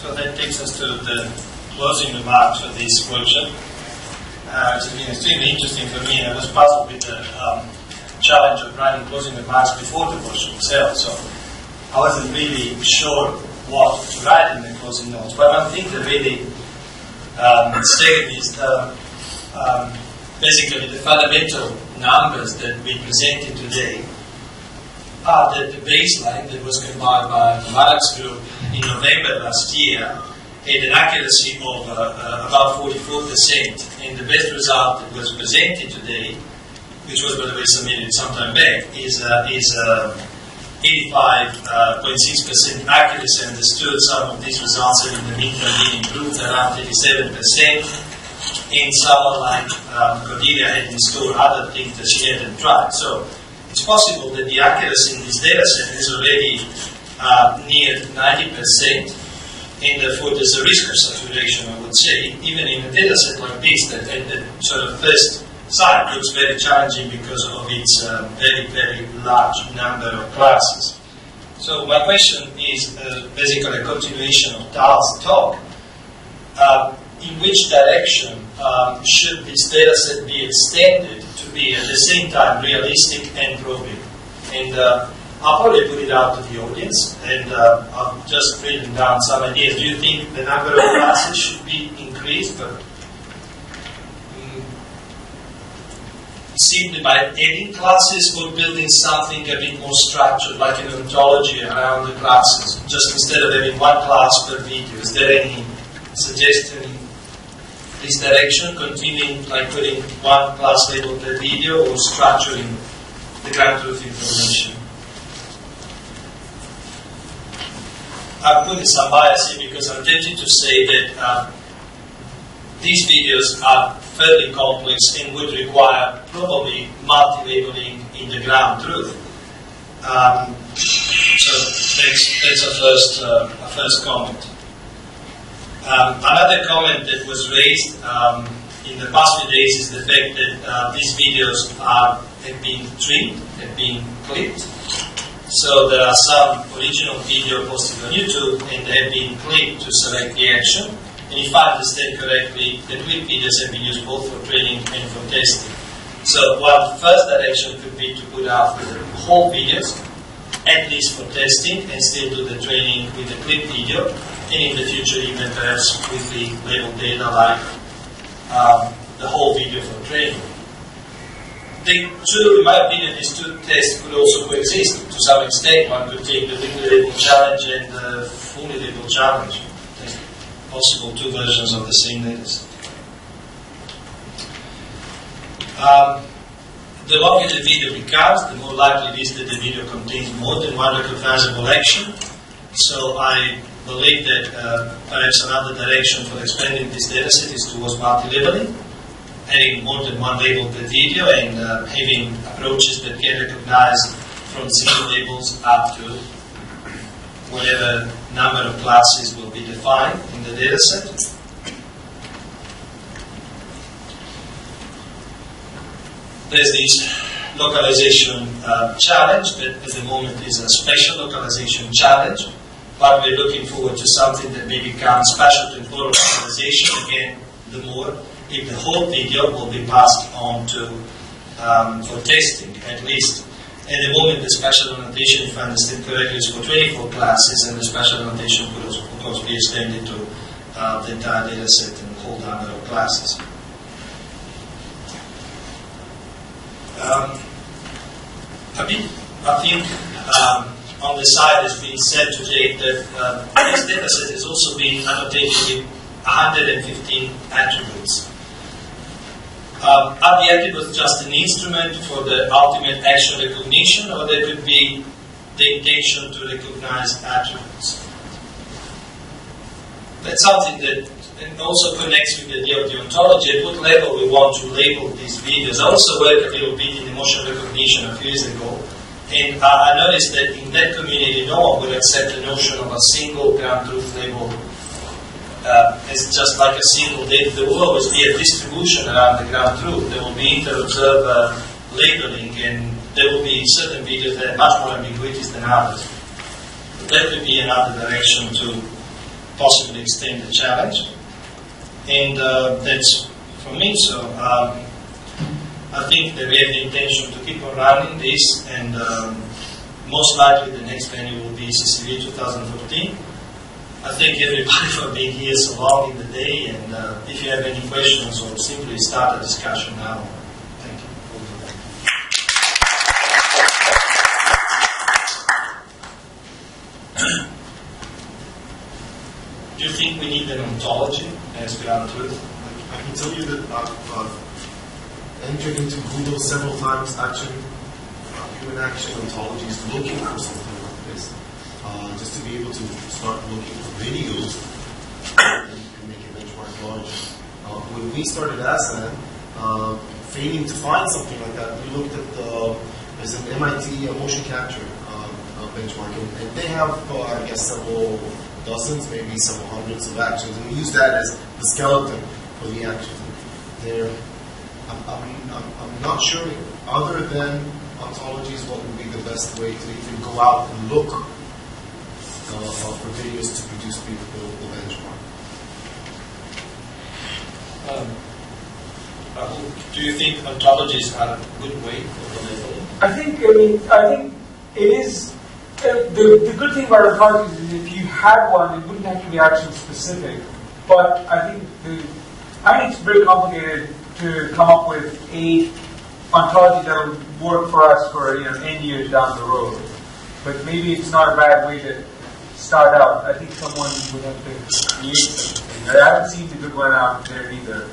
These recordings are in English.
So that takes us to the closing remarks for this workshop. It's been extremely interesting for me, and I was puzzled with the challenge of writing closing remarks before the workshop itself. So I wasn't really sure what to write in the closing notes. But one thing that really stayed is basically the fundamental numbers that we presented today are that the baseline that was compiled by the Malak's group in November last year had an accuracy of about 44%, and the best result that was presented today, which was by the way submitted some time back, is 85.6% accuracy. Understood. Some of these results have in the meantime been improved around 37%, and someone like Cordelia had installed other things that she hadn't tried. So it's possible that the accuracy in this data set is already near 90%, and therefore there's a risk of saturation, I would say, even in a data set like this that at the sort of first sight looks very challenging because of its very, very large number of classes. So my question is basically a continuation of Tal's talk. In which direction should this data set be extended to be at the same time realistic and probing? And I'll probably put it out to the audience, and I've just written down some ideas. Do you think the number of classes should be increased, but simply by adding classes or building something a bit more structured, like an ontology around the classes, just instead of having one class per video? Is there any suggestion in this direction, continuing like putting one class label per video, or structuring the ground truth information? I'm putting some bias here because I'm tempted to say that these videos are fairly complex and would require probably multi-labeling in the ground truth. So that's a first comment. Another comment that was raised in the past few days is the fact that these videos have been trimmed, have been clipped. So there are some original video posted on YouTube and they have been clipped to select the action. And if I understand correctly, the clip videos have been used both for training and for testing. So one first direction could be to put out the whole videos, at least for testing, and still do the training with the clip video. And in the future, even perhaps with the labeled data like the whole video for training. In my opinion, these two tests could also coexist to some extent. One could take the liquid label challenge and the fully labeled challenge. There's possible two versions of the same data. The longer the video becomes, the more likely it is that the video contains more than one recognizable action. So I believe that perhaps another direction for expanding this dataset is towards multi-labeling, having more than one label per video, and having approaches that can recognize from single labels up to whatever number of classes will be defined in the dataset. There's this localization challenge that at the moment is a special localization challenge, but we're looking forward to something that may become special temporal localization. Again, the more if the whole video will be passed on to for testing at least. At the moment, the special annotation, if I understand correctly, is for 24 classes, and the special annotation could also, of course, be extended to the entire data set and the whole number of classes. I think on the side has been said today that this data set has also been annotated with 115 attributes. Are the attributes just an instrument for the ultimate action recognition, or there could be the intention to recognize attributes? That's something that also connects with the idea of the ontology. At what level we want to label these videos. I also worked a little bit in emotion recognition a few years ago, and I noticed that in that community no one would accept the notion of a single ground truth label as just like a single data. There will always be a distribution around the ground truth. There will be inter-observer labeling, and there will be certain videos that have much more ambiguities than others. That could be another direction to possibly extend the challenge. And that's for me. So I think that we have the intention to keep on running this, and most likely the next venue will be CCV 2014. I thank everybody for being here so long in the day, and if you have any questions or simply start a discussion now. Thank you. Do you think we need an ontology as ground truth? I can tell you that I've entered into Google several times, human action ontologies, looking for something like this. Just to be able to start looking for videos and make a benchmark large. When we started ASAN, failing to find something like that, we looked at there's an MIT motion capture benchmark, and they have, I guess, several dozens, maybe several hundreds of actions, and we use that as the skeleton for the actions. There, I'm not sure, other than ontologies, what would be the best way to even go out and look for videos to produce the benchmark. Do you think ontologies are a good way for labeling? I think it is. The good thing about ontologies is if you had one, it wouldn't have to be action specific. But I think it's very complicated to come up with a ontology that will work for us for N years down the road. But maybe it's not a bad way to start out. I think someone would have to create something. I haven't seen the good one out there either.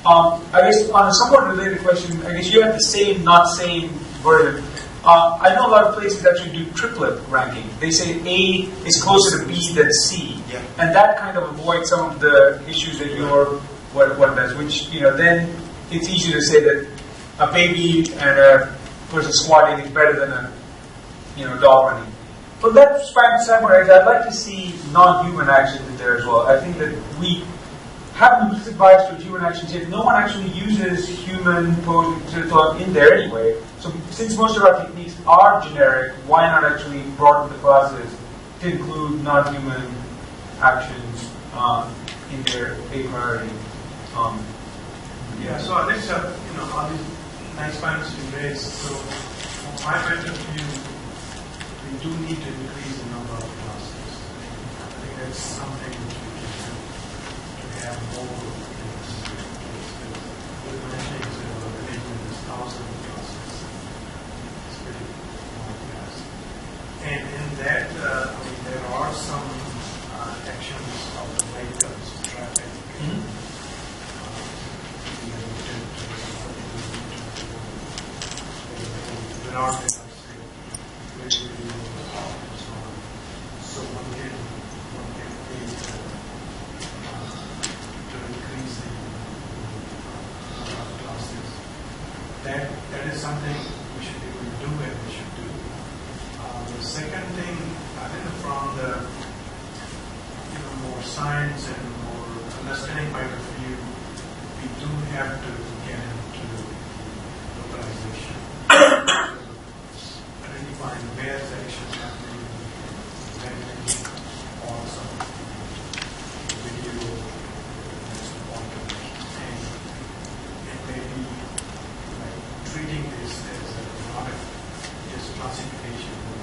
I guess on a somewhat related question, I guess you have the same, not same version. I know a lot of places actually do triplet ranking. They say A is closer to B than C, and that kind of avoids some of the issues that your what does. Which then it's easier to say that a baby and a person squatting is better than a dog running. But that standpoint, I'd like to see non-human actions in there as well. I think that we have an implicit bias towards human actions, yet no one actually uses human posing in there anyway. So since most of our techniques are generic, why not actually broaden the classes to include non-human actions in their A priority? So I think all these nice points you raised. So from my point of view, we do need to increase the number of classes. I think that's something which we can do to have more things. With mentioning there's thousands of classes. It's pretty long class. And in that, there are some actions of the vehicles, traffic. There are things which we do and so on. So one can create to increase the number of classes. That is something we should be able to do and we should do. The second thing, I think from the more science and more understanding point of view, we do have to get into localization. Identifying where the actions happening, or some video that's important, and maybe treating this as not just classification or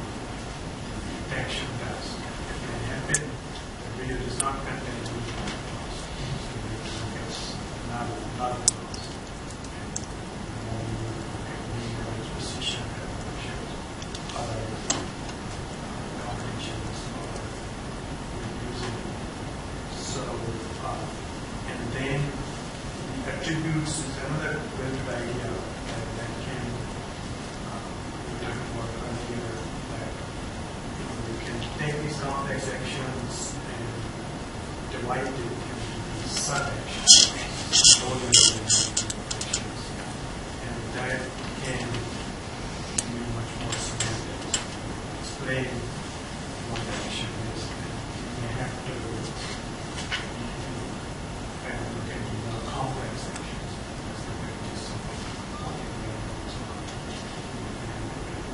detection task. It can happen. The video does not contain the class, so it's not a class. Position other combinations or using. So, and then the attributes is another very good idea that can, we were talking about earlier, that we can take these complex actions and divide it into sub-actions, and that can be much more semantic. Explain what the action is. You have to kind of look at the more complex actions. That's the way it is.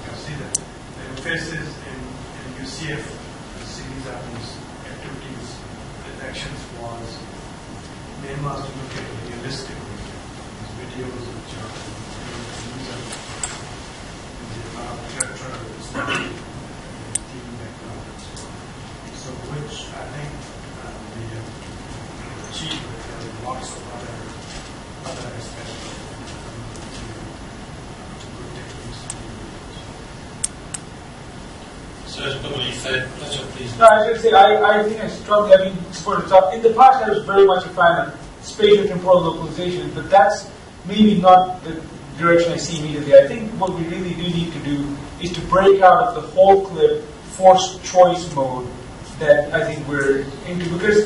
You see that the faces in UCF, the series of these activities, was Myanmar to look at realistically these videos which are user character team background and so on. So which I think we have achieved with lots of other aspects to good techniques to do it. So it's probably fair. Please. No, I was going to say, I think I strongly, support it. In the past, I was very much a fan of spatial temporal localization, but that's maybe not the direction I see immediately. I think what we really do need to do is to break out of the whole clip forced choice mode that I think we're into, because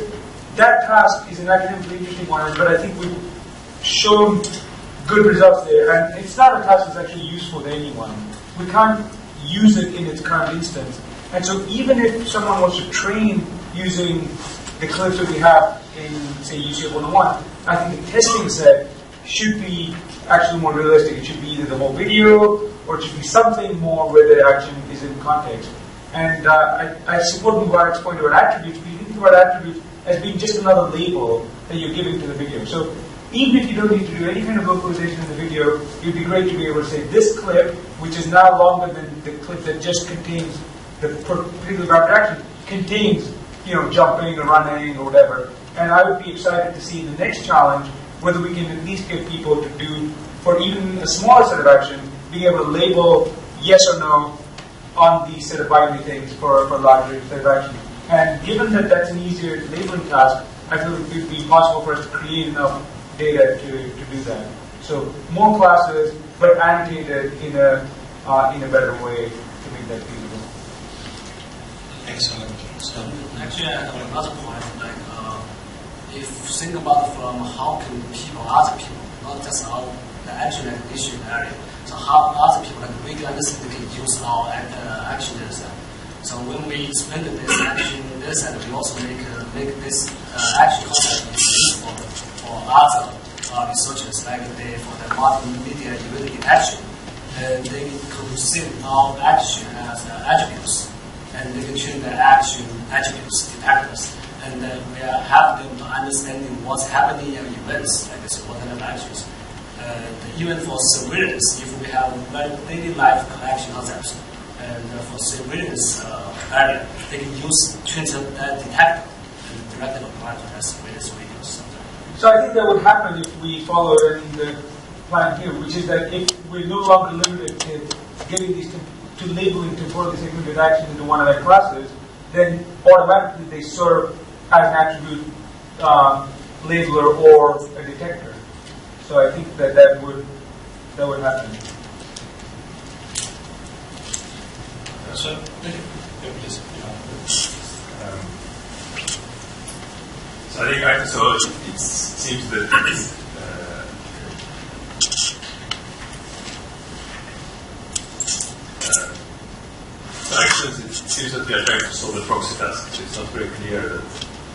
that task is an academically interesting one, but I think we've shown good results there, and it's not a task that's actually useful to anyone. We can't use it in its current instance. And so even if someone wants to train using the clips that we have in, say, UCF 101, I think the testing set should be actually more realistic. It should be either the whole video, or it should be something more where the action is in context. And I support Mubarak's point about attributes, but you think about attributes as being just another label that you're giving to the video. So even if you don't need to do any kind of localization in the video, it would be great to be able to say this clip, which is now longer than the clip that just contains the particular rapid action, contains, jumping or running or whatever. And I would be excited to see in the next challenge whether we can at least get people to do, for even a smaller set of action, being able to label yes or no on these set of binary things for a larger set of action. And given that that's an easier labeling task, I feel it would be possible for us to create enough data to do that. So more classes, but annotated in a better way to make that feasible. Excellent. So, actually, I have another point. If you think about from how can people, other people, not just the actual issue area. So how other people, we can understand they can use our action data set. So when we explain this action data set, we also make this action concept useful for other researchers, like for the multimedia unit action. They could see our action as attributes, and they can choose the action attributes detectors. And we have them to understanding what's happening in events, like this, what kind of actions. Even for surveillance, if we have daily life action concepts, and for surveillance area, they can use Twitter detector and directly apply to the surveillance videos. So I think that would happen if we follow the plan here, which is that if we're no longer limited to getting these to labeling temporally segmented actions into one of their classes, then automatically they serve as an attribute labeler or a detector. So I think that would happen. So, please. So I think it seems that actions, it seems that we are trying to solve the proxy task. So it's not very clear that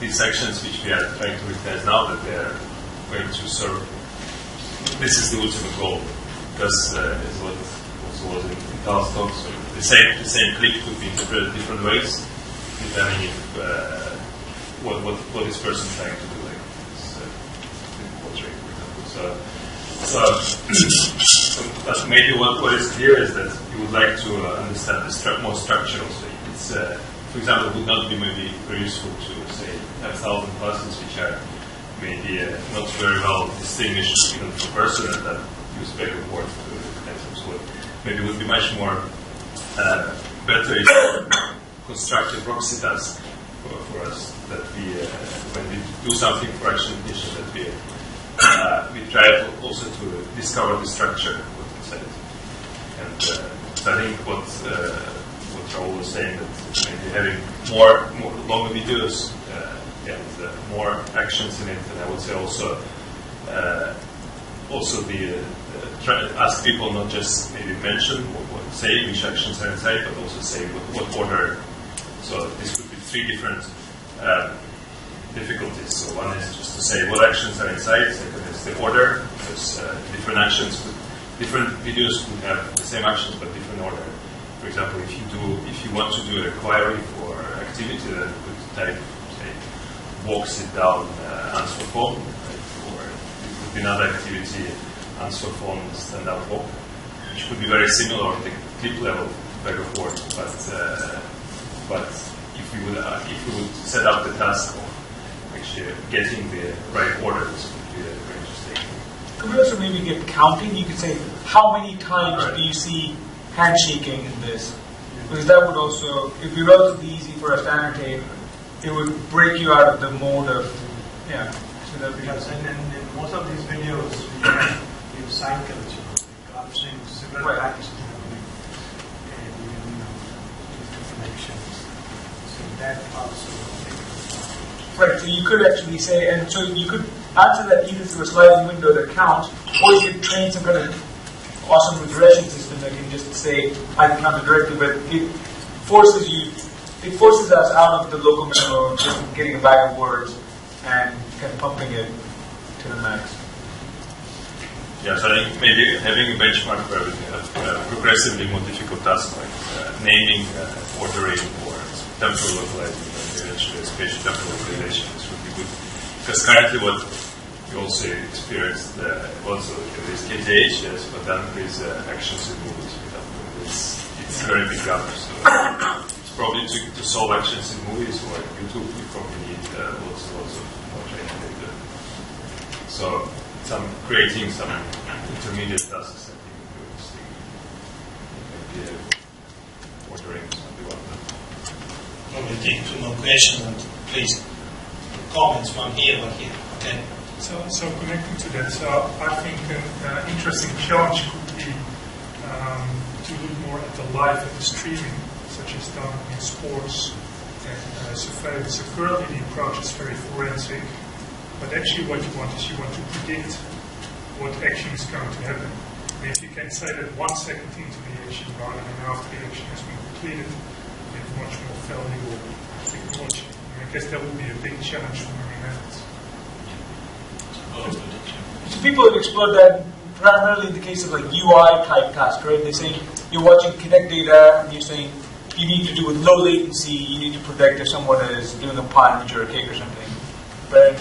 these actions which we are trying to recognize now, that they are going to serve. This is the ultimate goal, because is what also was in Tal's talk. So the same clip could be interpreted different ways, depending if what this person is trying to do, like this portrait, for example. So but maybe what is clear is that you would like to understand the more structure also. It's, for example, it would not be maybe very useful to say have 1,000 classes which are maybe not very well distinguished even from person and that use very words to so maybe it would be much more better if construct a proxy task for us that we when we do something for action condition that we try also to discover the structure of what we said. And so I think what Raoul was saying, that maybe having more longer videos and more actions in it, and I would say also try to ask people not just maybe mention say which actions are inside, but also say what order. So this could be 3 different difficulties. So one is just to say what actions are inside. Second is the order, because different actions, different videos could have the same actions but different order. For example, if you want to do a query for activity, then you could type, say, walk, sit down, answer phone, right? Or it could be another activity, answer phone, stand up, walk, which could be very similar at the clip level back and forth. But if we would set up the task of actually getting the right order, this would be very interesting. Could we also maybe get counting? You could say, how many times do you see handshaking in this? Because that would also, it would be relatively easy for us to annotate. It would break you out of the mode of, yeah. So that would be Because in most of these videos, we have cycles, collapsing similar actions, and different actions. So that also. Right, so you could actually say, and so you could answer that either through a sliding window that counts, or you could train some kind of awesome regression system that can just say, I can count it directly, but it forces us out of the local minimum, just getting a bag of words and kind of pumping it to the max. Yeah, so I think maybe having a benchmark where we have progressively more difficult tasks like naming, ordering, or temporal localizing, eventually spatial temporal localization, this would be good. Because currently what we also experienced also is KTH, yes, but then there's actions in movies. It's a very big gap. So it's probably to solve actions in movies or YouTube, we probably need lots and lots of more training data. So creating some intermediate tasks, I think would be interesting. Maybe ordering something like that. Well, we'll take two more questions, and please, comments, one here, one here. Okay. So connecting to that, I think an interesting challenge could be to look more at the live and the streaming, such as done in sports and surveillance. So currently the approach is very forensic, but actually what you want is you want to predict what action is going to happen. And if you can say that 1 second into the action rather than after the action has been completed, it's much more valuable technology. And I guess that would be a big challenge for many methods. So people have explored that primarily in the case of like UI type tasks, right? They're saying you're watching Kinect data and you're saying you need to do with low latency, you need to predict if someone is doing a punch or a kick or something. But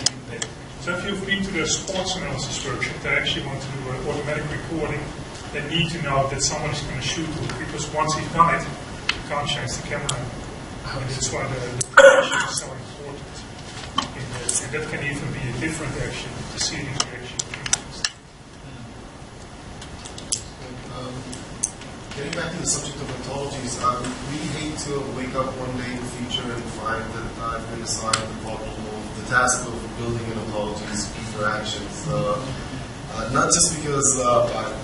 so if you've been to the sports analysis workshop, they actually want to do an automatic recording. They need to know that someone is going to shoot it, because once you've done it, you can't change the camera. And that's why the action is so important. And that can even be a different action, the seeding action. Getting back to the subject of ontologies, we hate to wake up one day in the future and find that I've been assigned the task of building an ontologies for actions. Not just because I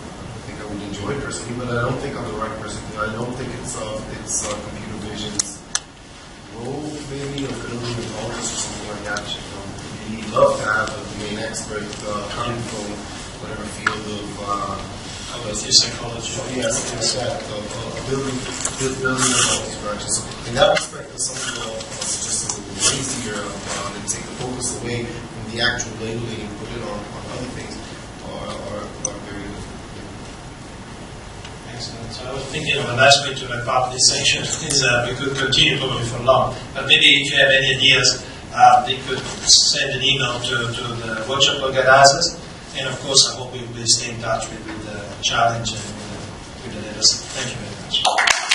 think I would enjoy it personally, but I don't think I'm the right person. I don't think it's computer vision's role, maybe, of building ontologies or something like that. We'd love to have a domain expert coming from whatever field of psychology. Yes, exactly. Building ontologies for actions. So in that respect, there's something just a little easier and take the focus away from the actual labeling and put it on other things are very good. Excellent. So I was thinking of a nice way to wrap up this section is we could continue probably for long, but maybe if you have any ideas, they could send an email to the workshop organizers, and of course I hope we will stay in touch with the challenge and with the letters. Thank you very much.